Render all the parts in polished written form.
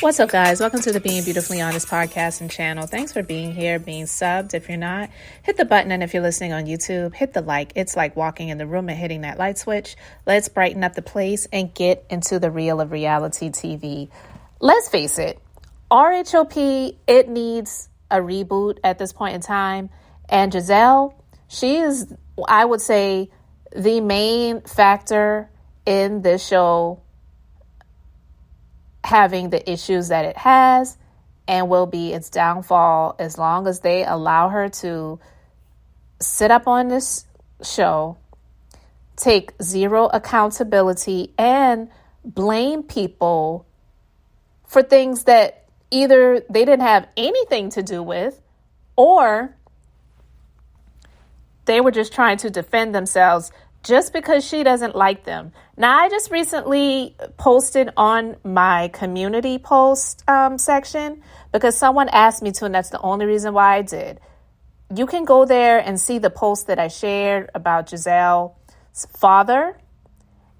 What's up, guys? Welcome to the Being Beautifully Honest podcast and channel. Thanks for being here, being subbed. If you're not, hit the button. And if you're listening on YouTube, hit the like. It's like walking in the room and hitting that light switch. Let's brighten up the place and get into the real of reality TV. Let's face it, RHOP, it needs a reboot at this point in time. And Giselle, she is, I would say, the main factor in this show having the issues that it has and will be its downfall as long as they allow her to sit up on this show, take zero accountability, and blame people for things that either they didn't have anything to do with or they were just trying to defend themselves just because she doesn't like them. Now, I just recently posted on my community post section because someone asked me to, and that's the only reason why I did. You can go there and see the post that I shared about Giselle's father.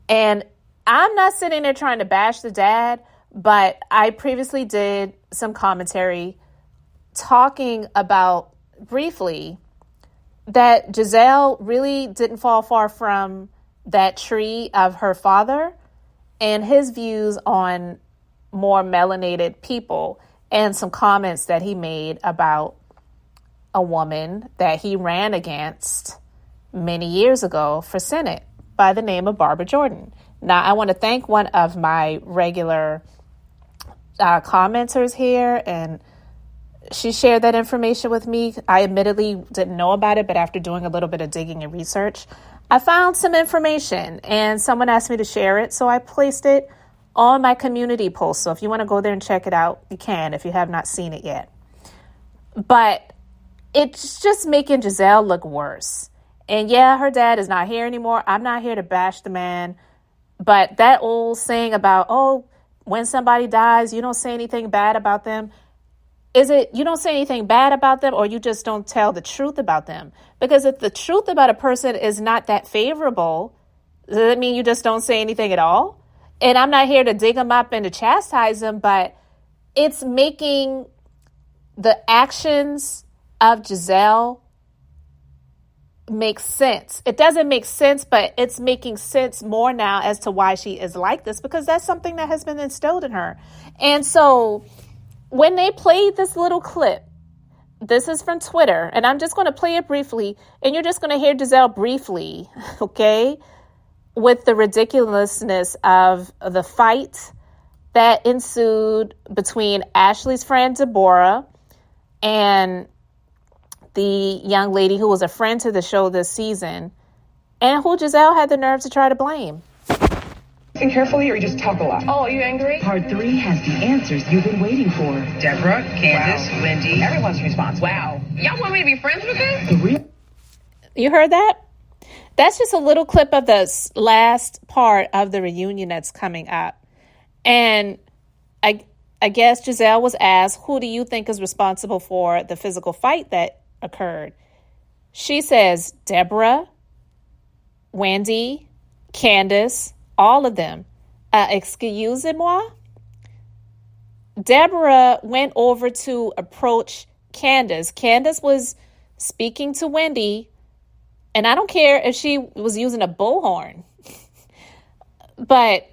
And I'm not sitting there trying to bash the dad, but I previously did some commentary talking about briefly that Giselle really didn't fall far from that tree of her father and his views on more melanated people and some comments that he made about a woman that he ran against many years ago for Senate by the name of Barbara Jordan. Now, I want to thank one of my regular commenters here, and she shared that information with me. I admittedly didn't know about it, but after doing a little bit of digging and research, I found some information and someone asked me to share it. So I placed it on my community post. So if you want to go there and check it out, you can if you have not seen it yet. But it's just making Giselle look worse. And yeah, her dad is not here anymore. I'm not here to bash the man. But that old saying about, oh, when somebody dies, you don't say anything bad about them. Is it you don't say anything bad about them or you just don't tell the truth about them? Because if the truth about a person is not that favorable, does that mean you just don't say anything at all? And I'm not here to dig them up and to chastise them, but it's making the actions of Giselle make sense. It doesn't make sense, but it's making sense more now as to why she is like this, because that's something that has been instilled in her. And so when they played this little clip, this is from Twitter, and I'm just going to play it briefly, and you're just going to hear Giselle briefly, okay, with the ridiculousness of the fight that ensued between Ashley's friend Deborah and the young lady who was a friend to the show this season, and who Giselle had the nerve to try to blame. Listen carefully or you just talk a lot? Oh, are you angry? Part 3 has the answers you've been waiting for. Deborah, Candiace, Wow. Wendy. Everyone's responsible. Wow. Y'all want me to be friends with this? You heard that? That's just a little clip of the last part of the reunion that's coming up. And I guess Giselle was asked, who do you think is responsible for the physical fight that occurred? She says, Deborah, Wendy, Candiace, all of them. Excusez-moi? Deborah went over to approach Candiace. Candiace was speaking to Wendy, and I don't care if she was using a bullhorn. But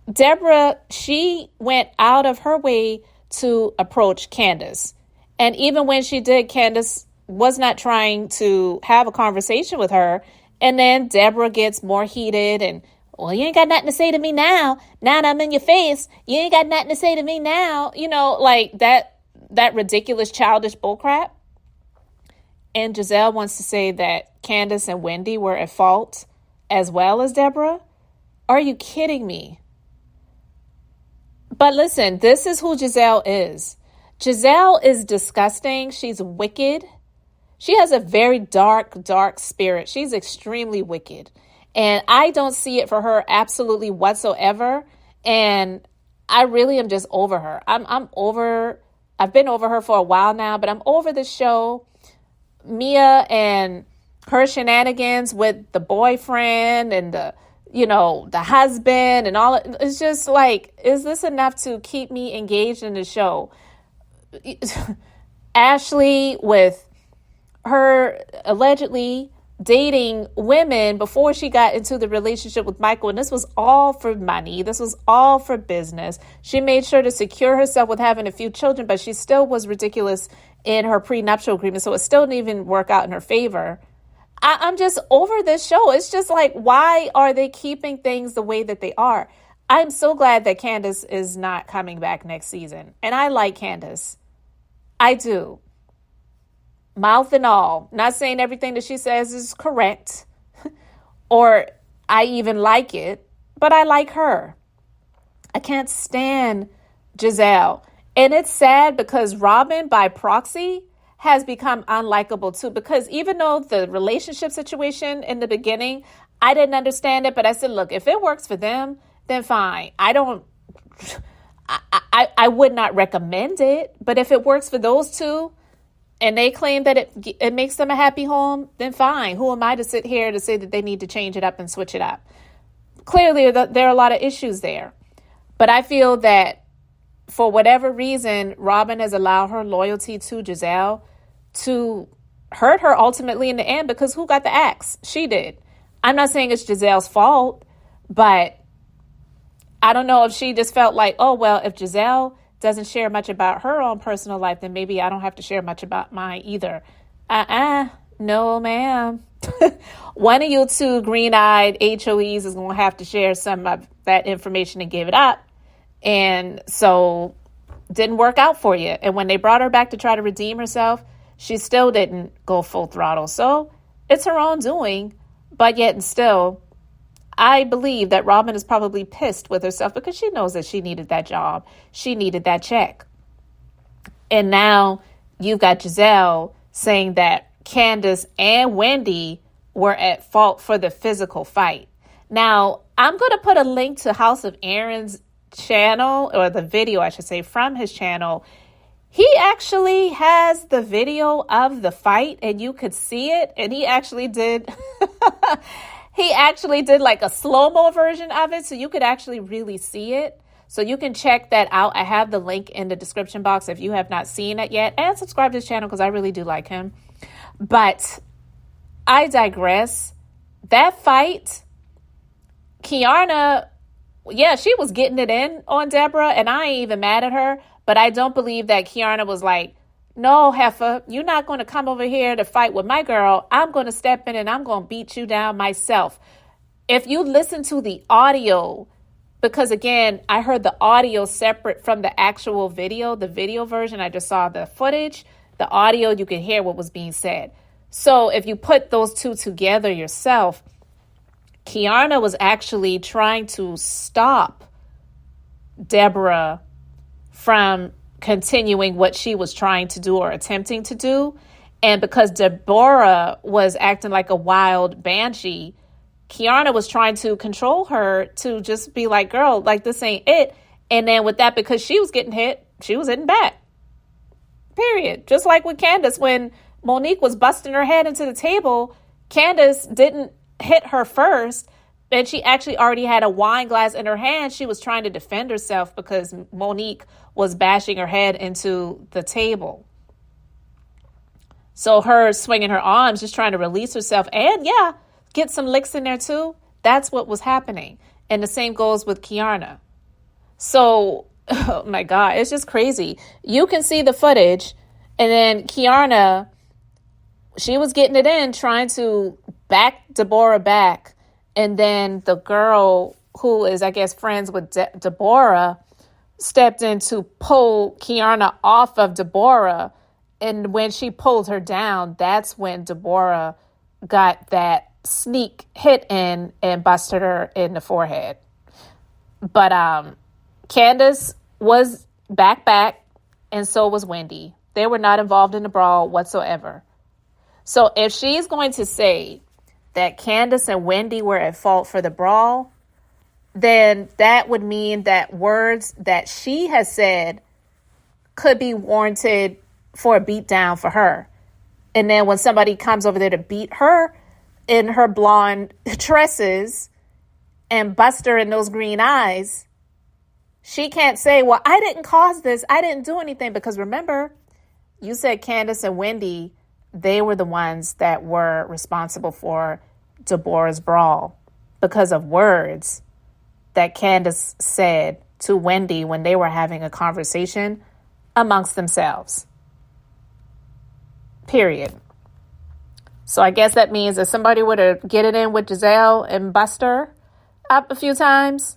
Deborah, she went out of her way to approach Candiace. And even when she did, Candiace was not trying to have a conversation with her. And then Deborah gets more heated and, well, you ain't got nothing to say to me now. Now that I'm in your face, you ain't got nothing to say to me now. You know, like that ridiculous, childish bullcrap. And Giselle wants to say that Candiace and Wendy were at fault as well as Deborah. Are you kidding me? But listen, this is who Giselle is. Giselle is disgusting. She's wicked. She has a very dark, dark spirit. She's extremely wicked. And I don't see it for her absolutely whatsoever. And I really am just over her. I've been over her for a while now, but I'm over the show. Mia and her shenanigans with the boyfriend and the the husband and all. It's just like, is this enough to keep me engaged in the show? Ashley with her allegedly dating women before she got into the relationship with Michael. And this was all for money. This was all for business. She made sure to secure herself with having a few children, but she still was ridiculous in her prenuptial agreement. So it still didn't even work out in her favor. I'm just over this show. It's just like, why are they keeping things the way that they are? I'm so glad that Candiace is not coming back next season. And I like Candiace. I do. Mouth and all. Not saying everything that she says is correct or I even like it, but I like her. I can't stand Giselle. And it's sad because Robyn, by proxy, has become unlikable too. Because even though the relationship situation in the beginning, I didn't understand it, but I said, look, if it works for them, then fine. I would not recommend it, but if it works for those two, and they claim that it makes them a happy home, then fine. Who am I to sit here to say that they need to change it up and switch it up? Clearly, there are a lot of issues there. But I feel that for whatever reason, Robyn has allowed her loyalty to Giselle to hurt her ultimately in the end, because who got the axe? She did. I'm not saying it's Giselle's fault, but I don't know if she just felt like, oh, well, if Giselle doesn't share much about her own personal life, then maybe I don't have to share much about mine either. No, ma'am. One of you two green-eyed HOEs is going to have to share some of that information and give it up. And so didn't work out for you. And when they brought her back to try to redeem herself, she still didn't go full throttle. So it's her own doing, but yet and still, I believe that Robyn is probably pissed with herself because she knows that she needed that job. She needed that check. And now you've got Giselle saying that Candiace and Wendy were at fault for the physical fight. Now, I'm going to put a link to House of Aaron's channel, or the video, I should say, from his channel. He actually has the video of the fight and you could see it. And he actually did... He actually did like a slow-mo version of it, so you could actually really see it. So you can check that out. I have the link in the description box if you have not seen it yet. And subscribe to his channel because I really do like him. But I digress. That fight, Kiana, yeah, she was getting it in on Deborah, and I ain't even mad at her. But I don't believe that Kiana was like, no, heifer, you're not going to come over here to fight with my girl. I'm going to step in and I'm going to beat you down myself. If you listen to the audio, because again, I heard the audio separate from the actual video, the video version, I just saw the footage, the audio, you could hear what was being said. So if you put those two together yourself, Kiana was actually trying to stop Deborah from continuing what she was trying to do or attempting to do. And because Deborah was acting like a wild banshee, Kiana was trying to control her to just be like, girl, like, this ain't it. And then with that, because she was getting hit, she was hitting back. Period. Just like with Candiace, when Monique was busting her head into the table, Candiace didn't hit her first. And she actually already had a wine glass in her hand. She was trying to defend herself because Monique was bashing her head into the table. So her swinging her arms, just trying to release herself and, yeah, get some licks in there too. That's what was happening. And the same goes with Kiana. So, oh my God, it's just crazy. You can see the footage. And then Kiana, she was getting it in, trying to back Deborah back. And then the girl who is, I guess, friends with Deborah stepped in to pull Kiana off of Deborah. And when she pulled her down, that's when Deborah got that sneak hit in and busted her in the forehead. But Candiace was back, and so was Wendy. They were not involved in the brawl whatsoever. So if she's going to say that Candiace and Wendy were at fault for the brawl, then that would mean that words that she has said could be warranted for a beat down for her. And then when somebody comes over there to beat her in her blonde tresses, and Buster in those green eyes, she can't say, well, I didn't cause this. I didn't do anything. Because remember, you said Candiace and Wendy, they were the ones that were responsible for Deborah's brawl because of words that Candiace said to Wendy when they were having a conversation amongst themselves. Period. So I guess that means if somebody were to get it in with Giselle and Buster up a few times,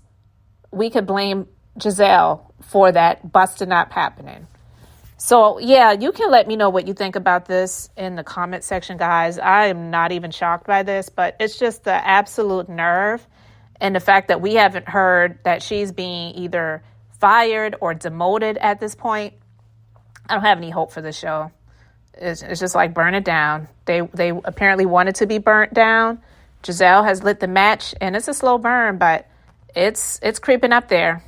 we could blame Giselle for that busting up happening. So yeah, you can let me know what you think about this in the comment section, guys. I am not even shocked by this, but it's just the absolute nerve and the fact that we haven't heard that she's being either fired or demoted at this point. I don't have any hope for this show. It's just like burn it down. They apparently wanted to be burnt down. Giselle has lit the match, and it's a slow burn, but it's creeping up there.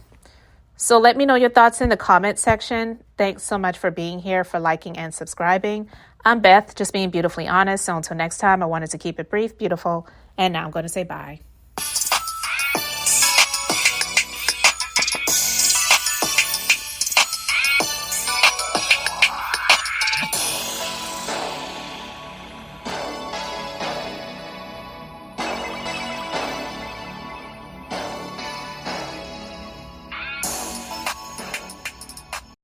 So let me know your thoughts in the comment section. Thanks so much for being here, for liking and subscribing. I'm Beth, just being beautifully honest. So until next time, I wanted to keep it brief, beautiful, and now I'm going to say bye.